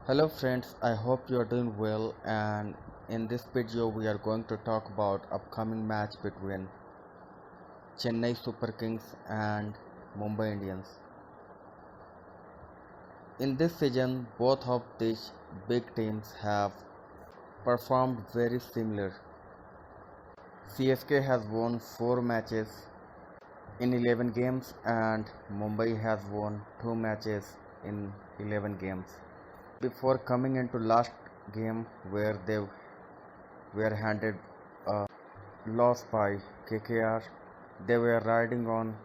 Hello friends, I hope you are doing well, and in this video we are going to talk about upcoming match between Chennai Super Kings and Mumbai Indians. In this season both of these big teams have performed very similar. CSK has won 4 matches in 11 games and Mumbai has won 2 matches in 11 games. Before coming into last game where they were handed a loss by KKR, they were riding on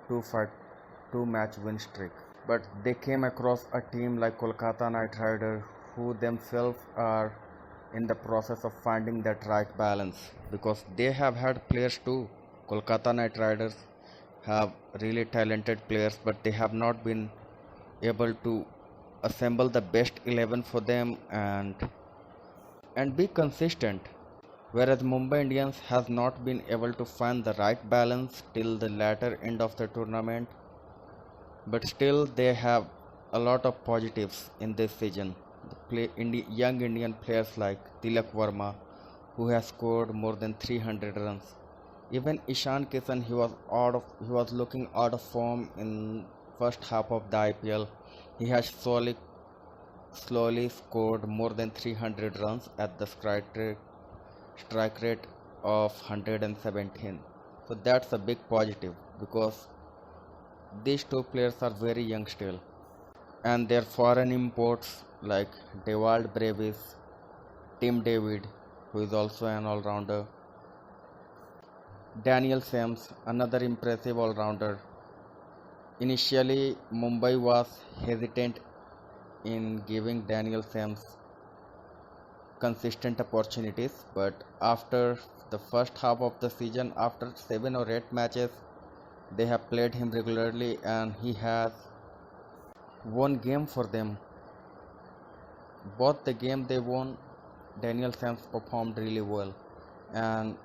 two match win streak. But they came across a team like Kolkata Knight Riders, who themselves are in the process of finding that right balance, because they have had players too. Kolkata Knight Riders have really talented players, but they have not been able to assemble the best 11 for them and be consistent, whereas Mumbai Indians has not been able to find the right balance till the latter end of the tournament. But still they have a lot of positives in this season. Young Indian players like Tilak Verma, who has scored more than 300 runs. Even Ishan Kishan, he was looking out of form in first half of the IPL. He has slowly scored more than 300 runs at the strike rate of 117. So that's a big positive, because these two players are very young still, and their foreign imports like Dewald Brevis, Tim David, who is also an all-rounder, Daniel Sams, another impressive all-rounder. Initially, Mumbai was hesitant in giving Daniel Sams consistent opportunities, but after the first half of the season, after 7 or 8 matches, they have played him regularly and he has won game for them. Both the game they won, Daniel Sams performed really well, and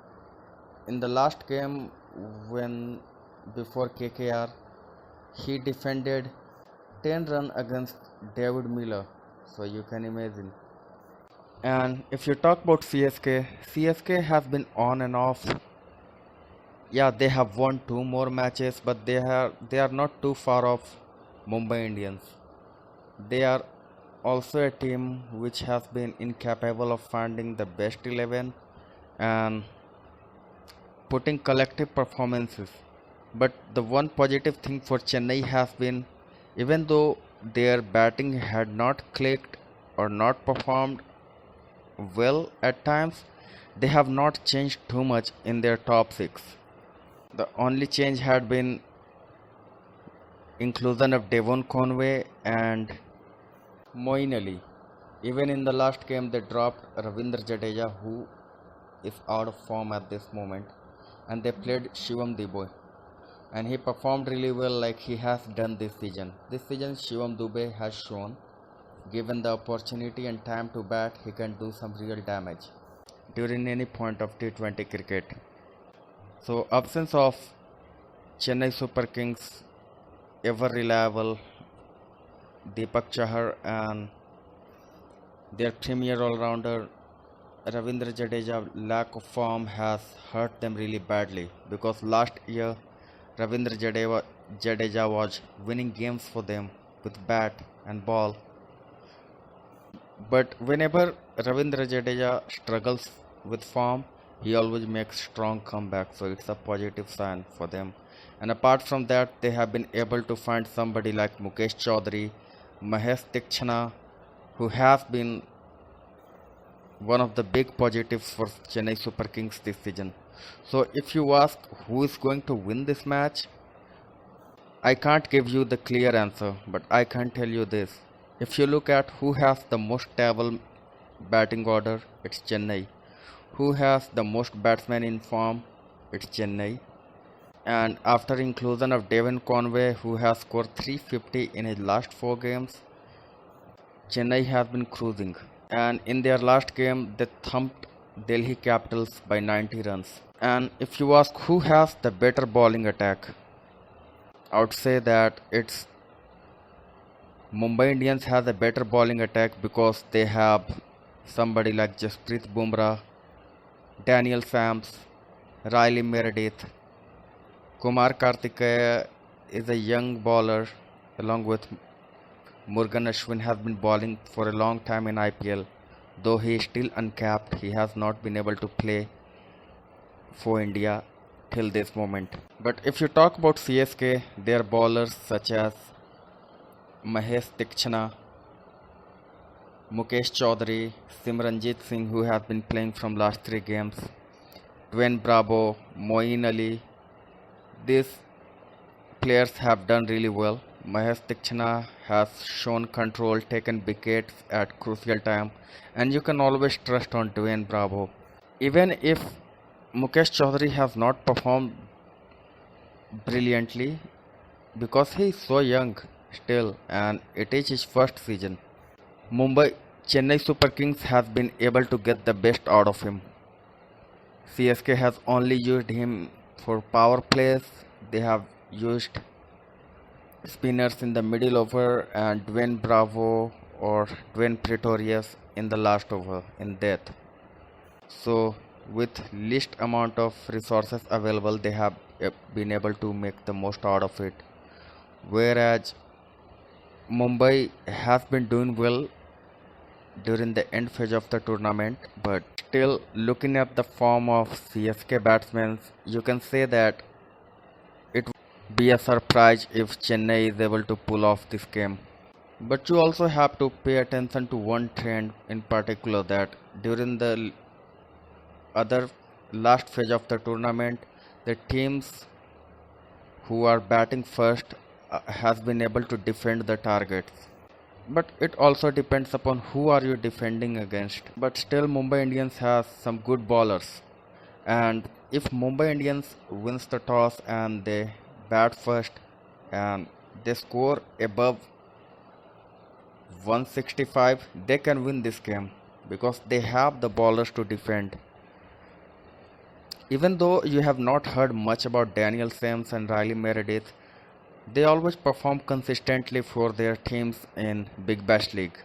in the last game, when before KKR, he defended 10 runs against David Miller, so you can imagine. And if you talk about CSK has been on and off. Yeah, they have won 2 more matches, but they are not too far off Mumbai Indians. They are also a team which has been incapable of finding the best 11 and putting collective performances. But the one positive thing for Chennai has been, even though their batting had not clicked or not performed well at times, they have not changed too much in their top 6. The only change had been inclusion of Devon Conway and Moeen Ali. Even in the last game they dropped Ravindra Jadeja, who is out of form at this moment, and they played Shivam Dube, and he performed really well like he has done this season. This season Shivam Dube has shown, given the opportunity and time to bat, he can do some real damage during any point of T20 cricket. So absence of Chennai Super Kings ever reliable Deepak Chahar and their premier all-rounder Ravindra Jadeja lack of form has hurt them really badly, because last year Ravindra Jadeja was winning games for them with bat and ball. But whenever Ravindra Jadeja struggles with form, he always makes strong comeback, so it's a positive sign for them. And apart from that, they have been able to find somebody like Mukesh Chaudhary, Mahesh Tikshana, who has been one of the big positives for Chennai Super Kings this season. So if you ask who is going to win this match, I can't give you the clear answer, but I can tell you this. If you look at who has the most stable batting order, it's Chennai. Who has the most batsmen in form, it's Chennai. And after inclusion of Devon Conway, who has scored 350 in his last 4 games, Chennai has been cruising. And in their last game, they thumped Delhi Capitals by 90 runs. And if you ask who has the better bowling attack, I would say that it's Mumbai Indians has a better bowling attack because they have somebody like Jasprit Bumrah, Daniel Sams, Riley Meredith. Kumar Karthikeya is a young bowler along with Murugan Ashwin has been bowling for a long time in IPL. Though he is still uncapped, he has not been able to play for India till this moment. But if you talk about CSK, their bowlers such as Mahesh Dikshana, Mukesh Chaudhary, Simranjit Singh, who has been playing from last 3 games, Dwayne Bravo, Moeen Ali, these players have done really well. Mahesh Dikshana has shown control, taken wickets at crucial time, and you can always trust on Dwayne Bravo. Even if Mukesh Chaudhary has not performed brilliantly because he is so young still and it is his first season. Chennai Super Kings has been able to get the best out of him. CSK has only used him for power plays. They have used spinners in the middle over and Dwayne Bravo or Dwayne Pretorius in the last over in death. So with least amount of resources available, they have been able to make the most out of it. Whereas Mumbai has been doing well during the end phase of the tournament, but still looking at the form of CSK batsmen, you can say that it would be a surprise if Chennai is able to pull off this game. But you also have to pay attention to one trend in particular, that during the other last phase of the tournament, the teams who are batting first has been able to defend the targets. But it also depends upon who are you defending against. But still Mumbai Indians has some good bowlers, and if Mumbai Indians wins the toss and they bat first and they score above 165, they can win this game because they have the bowlers to defend. Even though you have not heard much about Daniel Sams and Riley Meredith, they always perform consistently for their teams in Big Bash League.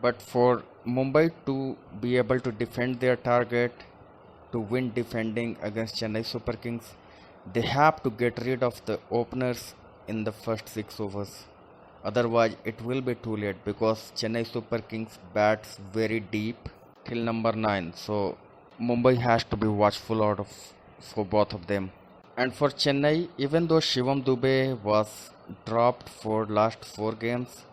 But for Mumbai to be able to defend their target, to win defending against Chennai Super Kings, they have to get rid of the openers in the first 6 overs. Otherwise, it will be too late because Chennai Super Kings bats very deep till number 9. So Mumbai has to be watchful out of for both of them. And for Chennai, even though Shivam Dube was dropped for last 4 games,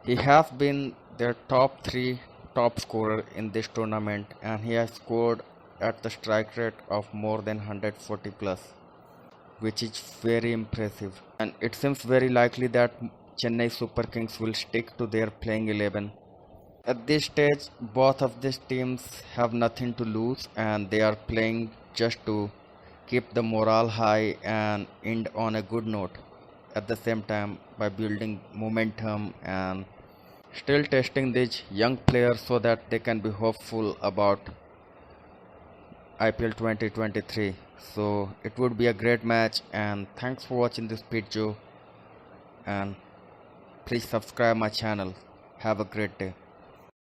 he has been their top 3 top scorer in this tournament, and he has scored at the strike rate of more than 140 plus, which is very impressive. And it seems very likely that Chennai Super Kings will stick to their playing 11. At this stage, both of these teams have nothing to lose and they are playing just to keep the morale high and end on a good note at the same time by building momentum and still testing these young players so that they can be hopeful about IPL 2023. So it would be a great match, and thanks for watching this video, and please subscribe my channel. Have a great day.